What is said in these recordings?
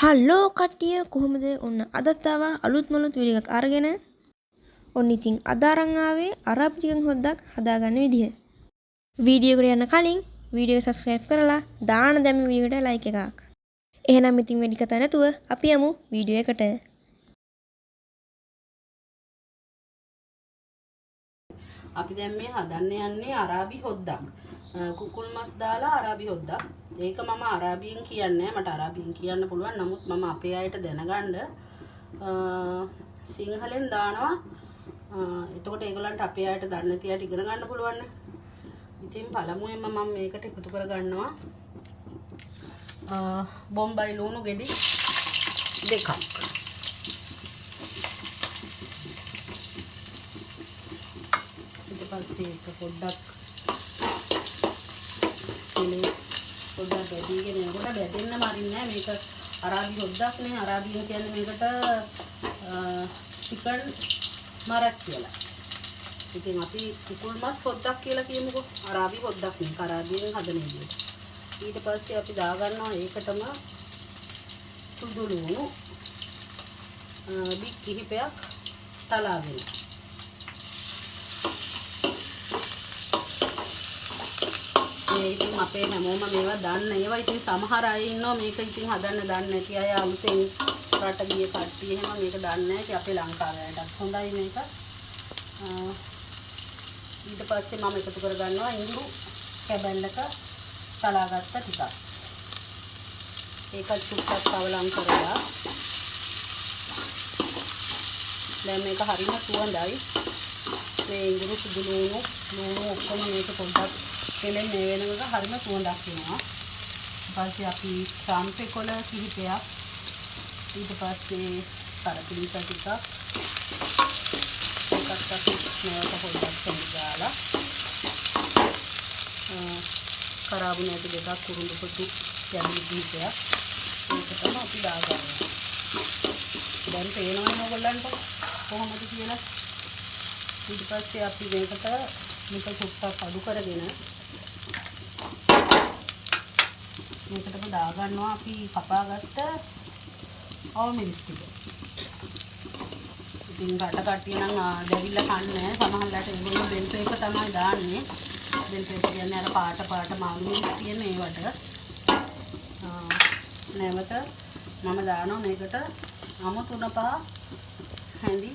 Hello කට්ටිය කොහොමද? ඔන්න අදත් ආවා අලුත් මලුත් වීඩියෝ එකක් අරගෙන. ඔන්න ඉතින් අද අරන් ආවේ අරාබි චිකන් හොද්දක් හදාගන්න විදිහ. වීඩියෝ එකට යන්න කලින් වීඩියෝ එක සබ්ස්ක්‍රයිබ් කරලා දාන්න දැම්ම වීඩියෝ එකට ලයික් එකක්. එහෙනම් ඉතින් වැඩි කතා නැතුව අපි යමු වීඩියෝ එකට. අපි දැන් මේ හදන්න යන්නේ අරාබි හොද්දක්. කුකුල් මස් දාලා අරාබි හොද්දක්. ඒක මම අරාබියෙන් කියන්නේ මට අරාබියෙන් කියන්න පුළුවන්. නමුත් මම අපේ අයට දැනගන්න සිංහලෙන් දානවා. එතකොට ඒගොල්ලන්ට අපේ අයට දන්නේ නැති අයට ඉගෙන ගන්න පුළුවන් නේ. ඉතින් පළමුවෙන්ම මම මේකට එකතු කර ගන්නවා බොම්බයි ලුණු ගෙඩි දෙකක්. පස්සේ එක පොඩ්ඩක් තෙලේ පොඩ්ඩක් බැදීගෙන යනකොට බැදෙන්න මරින්නේ නැහැ. මේක අරාබි හොද්දක් නේ. අරාබියෙන් කියන්නේ මේකට චිකන් මරක් කියලා. ඉතින් අපි කුකුල් මස් හොද්දක් කියලා කියමුකෝ. අරාබි හොද්දක් නේ. අරාබියෙන් හදන විදියට. ඊට පස්සේ අපි දාගන්නවා ඒකටම සුදු ලුණු බික් කිහිපයක් තලාගෙන. ඉතින් අපේ හැමෝම මේවා දන්න ඒවා. ඉතින් සමහර අය ඉන්නවා මේක ඉතින් හදන්න දන්නේ නැති අය අලුතෙන් රට ගිය කට්ටිය එහෙම මේක දන්නේ නැහැ. ඉතින් අපේ ලංකාවේටත් හොඳයි මේක. ඊට පස්සේ මම එකතු කර ගන්නවා ඉඟුරු කැබල්ලක සලාගත්ත ටිකක්. ඒකත් චුට්ටක් කවලම් කරලා දැන් මේක හරිම සුවඳයි. මේ ඉඟුරු සුදු ලුණු ඔක්කොම මේක පොඩ්ඩක් තෙලෙන් මේ වෙනකොට හරිම සුවඳක් එනවා. ඊට පස්සේ අපි සම්පේ කොළ කිහිපයක්, ඊට පස්සේ කරපිලිස ටිකක්, ඒකත් අපි මේවට පොඩ්ඩක් සම්දාලා කරාබු නැති දෙකක් කුරුඳු පොතු යැලි කිහිපයක් ඒකටම අපි දාගන්නවා. දැන් පේනවනේ ඔයගොල්ලන්ට කොහොමද කියලා. ඊට පස්සේ අපි මේකට චුට්ටක් අඩු කරගෙන මේකටම දාගන්නවා අපි කපාගත්ත අවමිරිස් ටික. ඉතින් රට කට්ටිය නම් දැවිල්ල කන්නේ සමහරලාට ඒගොල්ලෝ බෙල් පේපර් තමයි දාන්නේ. බෙල් පේපර් කියන්නේ අර පාට මාළු මිරිස් තියෙන ඒවට. නැවත මම දානවා මේකට අමු 3-5 හැඳි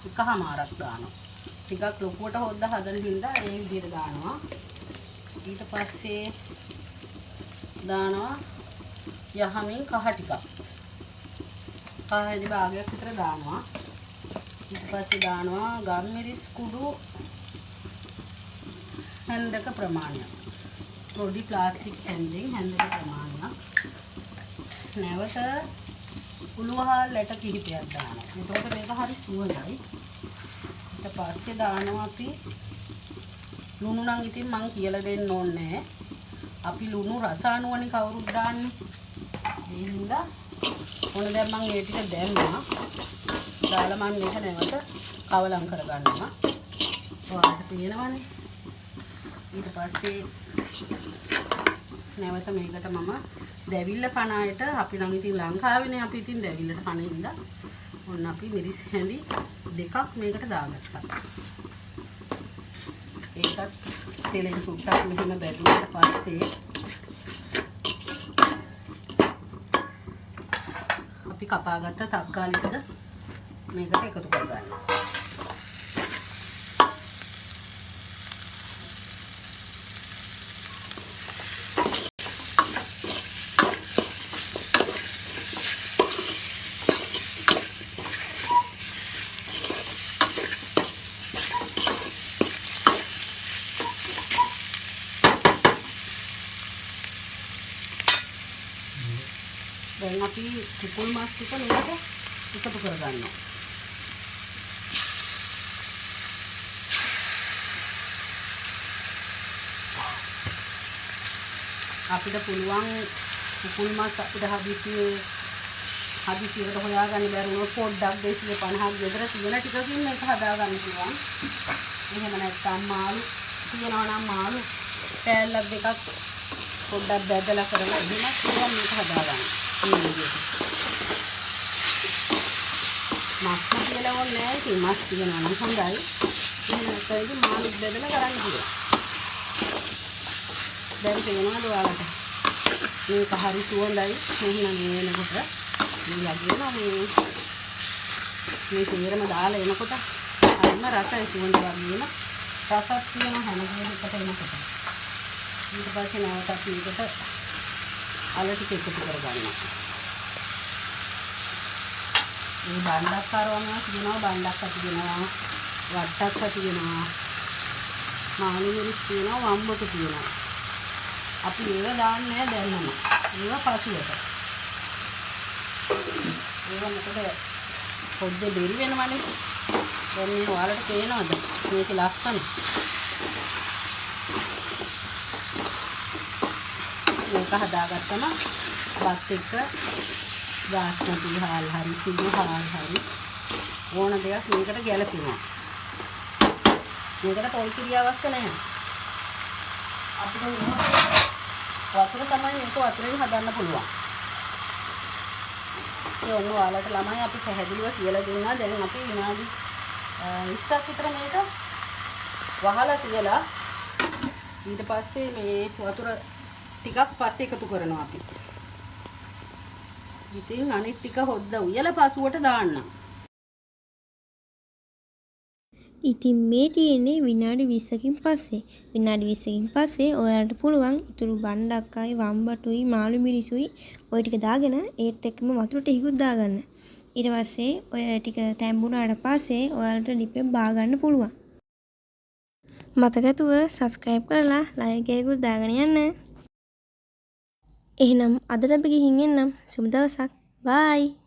එකමාරක් දානවා. ටිකක් ලොකුවට හොද්ද හදන හින්දා ඒ විදිහට දානවා. ඊට පස්සේ දානවා යහමින් කහ ටිකක්. කහ හැදි භාගයක් විතර දානවා. ඊට පස්සේ දානවා ගම්මිරිස් කුඩු හැන්දක ප්‍රමාණයක්. පොඩි ප්ලාස්ටික් හැන්දෙන් හැන්දක ප්‍රමාණයක්. නැවත උළුවහල් ලැට කිහිපයක් දානවා. එතකොට මේක හරි සුවඳයි. ඊට පස්සේ දානවා අපි ලුණු නම් ඉතින් මං කියලා දෙන්න ඕනේ නැහැ. අපි ලුණු රස අනුවනේ කවුරුත් දාන්නේ. ඒ හින්දා ඕන දැන් මං ඒ ටික දැම්මා. දාලා මම මේක නැවත කවලම් කරගන්නවා. ඔයාලට පේනවනේ. ඊට පස්සේ නැවත මේකට මම දැවිල්ල කන අයට අපි නම් ඉතින් ලංකාවේනේ අපි ඉතින් දැවිල්ලට කන හින්දා ඔන්න අපි මිරිස් හැඳි දෙකක් මේකට දාගත්තා. ඒකත් තෙලෙන් චුට්ටක් මෙහෙම බැදුවාට පස්සේ අපි කපාගත්ත තක්කාලි ටික මේකට එකතු කරගන්නවා. දැන් අපි කුකුල් මස් ටික මේකට එකතු කරගන්නවා. අපිට පුළුවන් කුකුල් මස් අපිට හදිසියකට හොයාගන්න බැරි වුණොත් පොඩ්ඩක් 250ක් විතර තියෙන ටිකකින් මේක හදාගන්න පුළුවන්. එහෙම නැත්නම් මාළු තියනවා නම් මාළු කෑල්ලක් දෙකක් පොඩ්ඩක් බැදලා කරලා එහෙමත් පුළුවන් මේක හදාගන්න. මේ විදිහට නෑ. ඉතින් මස් තියෙනවා නම් හොඳයි. එහෙම නැත්නම් ඉතින් මාළුත් බෙදලා කරන්න පුළුවන්. දැන් පේනවද ඔයාලට? මේක හරි සුවඳයි. මෙන්න මේ වෙනකොට මේ යගෙනවා මේ තේරම දාලා එනකොට හරිම රසයි සුවඳ වගේම රසක් තියෙන හැම දෙයකට එනකොට. ඊට පස්සේ නැවතත් මේකට අල ටික එකතු කරගන්නවා. මේ බණ්ඩක් කරවනවා කියනවා, බණ්ඩක් ඇති වෙනවා, වට්ටක් ඇති වෙනවා, මාළු මිරිස් තියෙනවා, වම්බක තියෙනවා. අපි ඒව දාන්නේ නැහැ දැන්නම. ඒව පසුවට. ඒව මොකද පොඩ්ඩේ බෙරි වෙනවනේ. දැන් මේ ඔයාලට පේනවද? මේකේ ලස්සන. මේක හදාගත්තම බත් එක්ක බාස්මති හාල් හරි සුදු හාල් හරි ඕන දෙයක් මේකට ගැලපෙනවා. මේකට පොල් කිරි අවශ්‍ය නැහැ. අපිට වතුර තමයි මේක වතුරෙන් හදන්න පුළුවන්. ඒ ඔන්න ඔයාලට ළමයි අපි පැහැදිලිව කියලා දුන්නා. දැන් අපි විනාඩි 20ක් විතර මේක වහලා තියලා ඊට පස්සේ මේ වතුර ටිකක් පස්සේ එකතු කරනවා අපි. ඉතින් අනිත් ටික හොද්ද උයලා පසුවට දාන්න. ඉතින් මේ තියෙන්නේ විනාඩි 20කින් පස්සේ. විනාඩි 20කින් පස්සේ ඔයාලට පුළුවන් ඉතුරු බණ්ඩක්කයි වම්බටුයි මාළු මිරිසුයි ඔය ටික දාගෙන ඒත් එක්කම වතුර ටිකකුත් දාගන්න. ඊට පස්සේ ඔය ටික තැම්බුණාට පස්සේ ඔයාලට ලිපෙන් බා ගන්න පුළුවන්. මතකතුව subscribe කරලා like එකකුත් දාගෙන යන්න. එහෙනම් අදට අපි ගිහින් එන්නම්. සුබ දවසක්. bye.